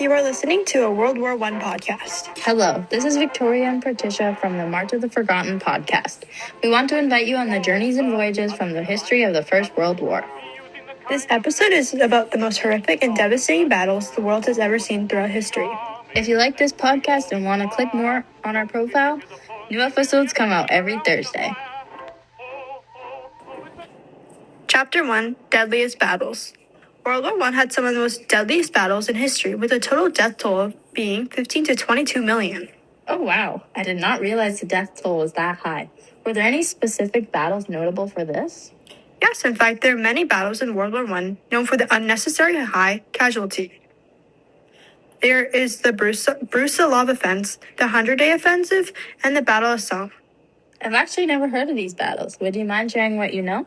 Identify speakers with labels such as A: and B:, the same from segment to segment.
A: You are listening to a World War I podcast.
B: Hello, this is Victoria and Patricia from the March of the Forgotten podcast. We want to invite you on the journeys and voyages from the history of the First World War.
A: This episode is about the most horrific and devastating battles the world has ever seen throughout history.
B: If you like this podcast and want to click more on our profile, new episodes come out every Thursday.
A: Chapter 1, Deadliest Battles. World War I had some of the most deadliest battles in history, with a total death toll of being 15 to 22 million.
B: Oh wow, I did not realize the death toll was that high. Were there any specific battles notable for this?
A: Yes, in fact, there are many battles in World War I known for the unnecessary high casualty. There is the Brusilov Offense, the 100-Day Offensive, and the Battle of Somme.
B: I've actually never heard of these battles. Would you mind sharing what you know?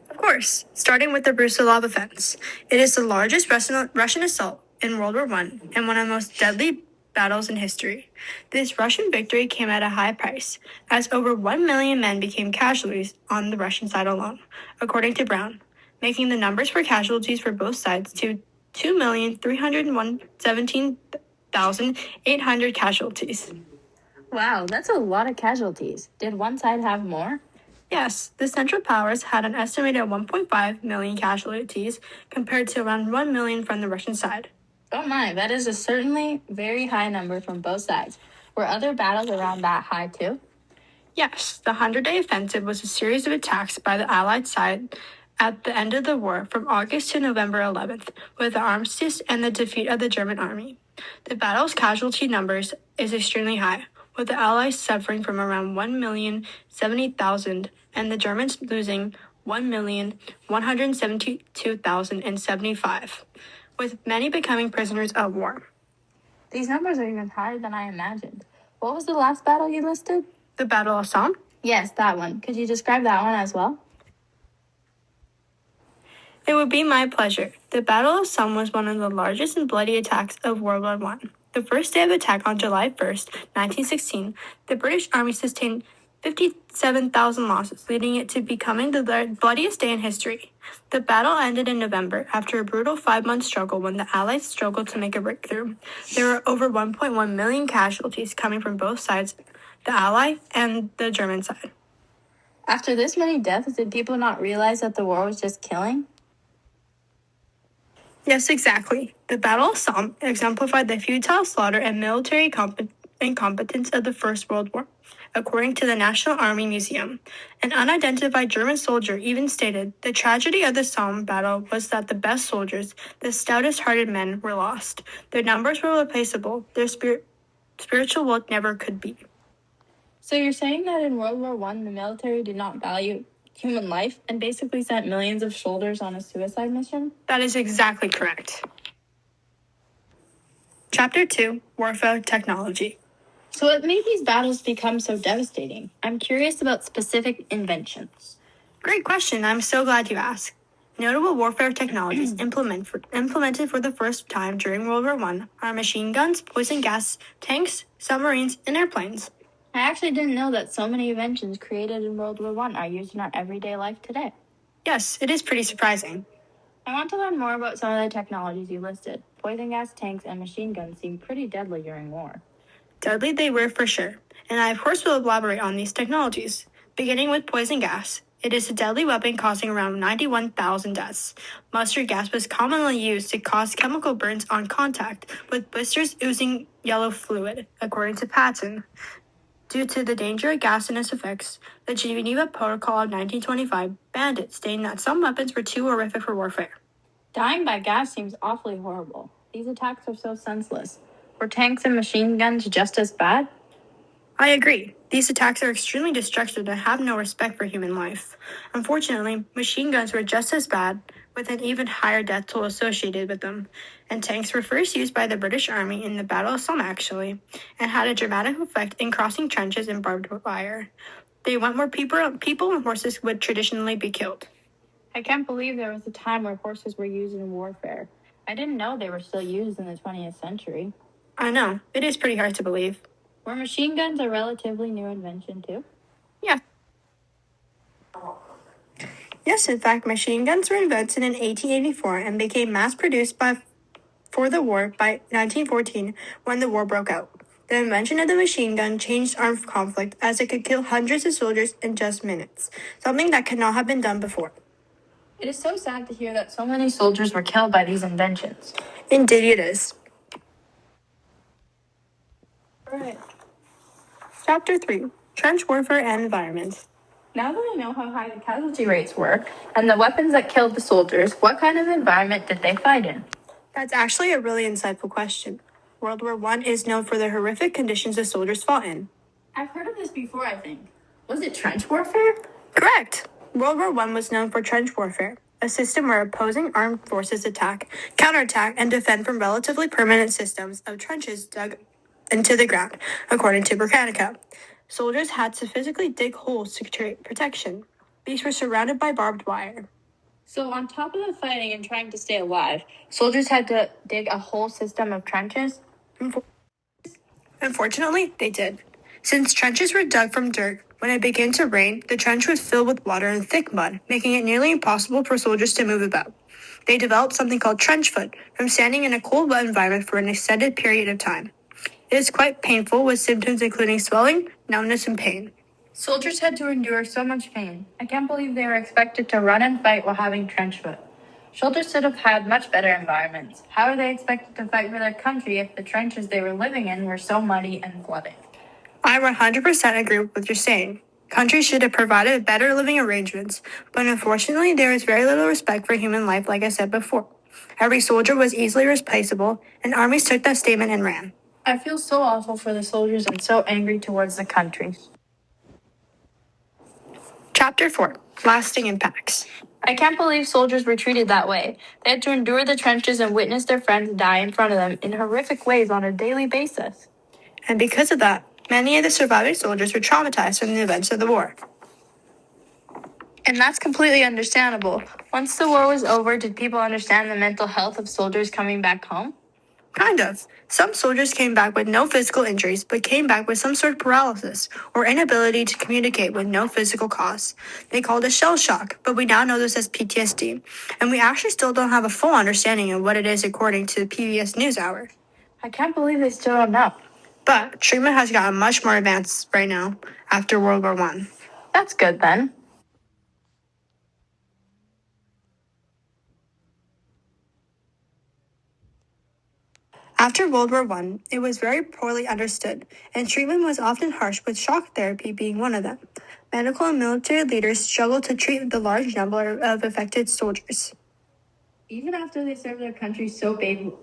A: Of course, starting with the Brusilov Offense. It is the largest Russian assault in World War I and one of the most deadly battles in history. This Russian victory came at a high price, as over 1 million men became casualties on the Russian side alone, according to Brown, making the numbers for casualties for both sides to 2,317,800 casualties.
B: Wow, that's a lot of casualties. Did one side have more?
A: Yes, the Central Powers had an estimated 1.5 million casualties compared to around 1 million from the Russian side.
B: Oh my, that is a certainly very high number from both sides. Were other battles around that high too?
A: Yes, the 100-Day Offensive was a series of attacks by the Allied side at the end of the war from August to November 11th, with the armistice and the defeat of the German army. The battle's casualty numbers is extremely high, with the Allies suffering from around 1,070,000 and the Germans losing 1,172,075, with many becoming prisoners of war.
B: These numbers are even higher than I imagined. What was the last battle you listed?
A: The Battle of Somme?
B: Yes, that one. Could you describe that one as well?
A: It would be my pleasure. The Battle of Somme was one of the largest and bloody attacks of World War I. The first day of attack on July 1st, 1916, the British Army sustained 57,000 losses, leading it to becoming the bloodiest day in history. The battle ended in November after a brutal 5-month struggle when the Allies struggled to make a breakthrough. There were over 1.1 million casualties coming from both sides, the Ally and the German side.
B: After this many deaths, did people not realize that the war was just killing?
A: Yes, exactly. The Battle of Somme exemplified the futile slaughter and military incompetence of the First World War. According to the National Army Museum, an unidentified German soldier even stated, "The tragedy of the Somme battle was that the best soldiers, the stoutest-hearted men, were lost. Their numbers were replaceable. Their spiritual work never could be."
B: So you're saying that in World War I, the military did not value human life and basically sent millions of soldiers on a suicide mission?
A: That is exactly correct. Chapter 2, Warfare Technology.
B: So what made these battles become so devastating? I'm curious about specific inventions.
A: Great question. I'm so glad you asked. Notable warfare technologies implemented for the first time during World War I are machine guns, poison gas, tanks, submarines, and airplanes.
B: I actually didn't know that so many inventions created in World War I are used in our everyday life today.
A: Yes, it is pretty surprising.
B: I want to learn more about some of the technologies you listed. Poison gas, tanks, and machine guns seem pretty deadly during war.
A: Deadly they were for sure, and I of course will elaborate on these technologies. Beginning with poison gas. It is a deadly weapon causing around 91,000 deaths. Mustard gas was commonly used to cause chemical burns on contact, with blisters oozing yellow fluid, according to Patton. Due to the danger of gas and its effects, the Geneva Protocol of 1925 banned it, stating that some weapons were too horrific for warfare.
B: Dying by gas seems awfully horrible. These attacks are so senseless. Were tanks and machine guns just as bad?
A: I agree. These attacks are extremely destructive and have no respect for human life. Unfortunately, machine guns were just as bad, with an even higher death toll associated with them. And tanks were first used by the British Army in the Battle of Somme, actually, and had a dramatic effect in crossing trenches and barbed wire. They went where people and horses would traditionally be killed.
B: I can't believe there was a time where horses were used in warfare. I didn't know they were still used in the 20th century.
A: I know. It is pretty hard to believe.
B: Were machine guns a relatively new invention, too?
A: Yeah. Yes, in fact, machine guns were invented in 1884 and became mass-produced by for the war by 1914 when the war broke out. The invention of the machine gun changed armed conflict as it could kill hundreds of soldiers in just minutes, something that could not have been done before.
B: It is so sad to hear that so many soldiers were killed by these inventions.
A: Indeed it is. All right. Chapter 3, Trench Warfare and Environment.
B: Now that I know how high the casualty rates were and the weapons that killed the soldiers, what kind of environment did they fight in?
A: That's actually a really insightful question. World War I is known for the horrific conditions the soldiers fought in.
B: I've heard of this before, I think. Was it trench warfare?
A: Correct! World War I was known for trench warfare, a system where opposing armed forces attack, counterattack, and defend from relatively permanent systems of trenches dug into the ground, according to Britannica. Soldiers had to physically dig holes to create protection. These were surrounded by barbed wire.
B: So on top of the fighting and trying to stay alive, soldiers had to dig a whole system of trenches?
A: Unfortunately, they did. Since trenches were dug from dirt, when it began to rain, the trench was filled with water and thick mud, making it nearly impossible for soldiers to move about. They developed something called trench foot from standing in a cold, wet environment for an extended period of time. It is quite painful, with symptoms including swelling, numbness, and pain.
B: Soldiers had to endure so much pain. I can't believe they were expected to run and fight while having trench foot. Soldiers should have had much better environments. How are they expected to fight for their country if the trenches they were living in were so muddy and flooded?
A: I 100% agree with what you're saying. Countries should have provided better living arrangements, but unfortunately there is very little respect for human life, like I said before. Every soldier was easily replaceable, and armies took that statement and ran.
B: I feel so awful for the soldiers and so angry towards the country.
A: Chapter 4, Lasting Impacts.
B: I can't believe soldiers were treated that way. They had to endure the trenches and witness their friends die in front of them in horrific ways on a daily basis.
A: And because of that, many of the surviving soldiers were traumatized from the events of the war.
B: And that's completely understandable. Once the war was over, did people understand the mental health of soldiers coming back home?
A: Kind of. Some soldiers came back with no physical injuries, but came back with some sort of paralysis or inability to communicate with no physical cause. They called it shell shock, but we now know this as PTSD, and we actually still don't have a full understanding of what it is according to the PBS NewsHour.
B: I can't believe they still don't know.
A: But treatment has gotten much more advanced right now after World War I.
B: That's good then.
A: After World War I, it was very poorly understood, and treatment was often harsh, with shock therapy being one of them. Medical and military leaders struggled to treat the large number of affected soldiers.
B: Even after they served their country so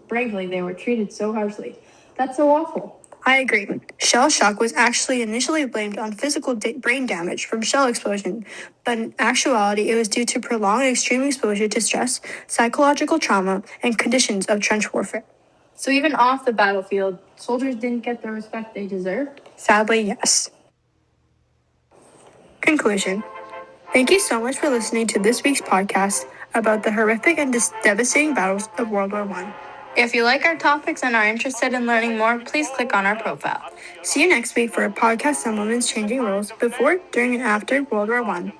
B: bravely, they were treated so harshly. That's so awful.
A: I agree. Shell shock was actually initially blamed on physical brain damage from shell explosion, but in actuality, it was due to prolonged extreme exposure to stress, psychological trauma, and conditions of trench warfare.
B: So even off the battlefield, soldiers didn't get the respect they deserved?
A: Sadly, yes. Conclusion. Thank you so much for listening to this week's podcast about the horrific and devastating battles of World War I.
B: If you like our topics and are interested in learning more, please click on our profile.
A: See you next week for a podcast on women's changing roles before, during, and after World War I.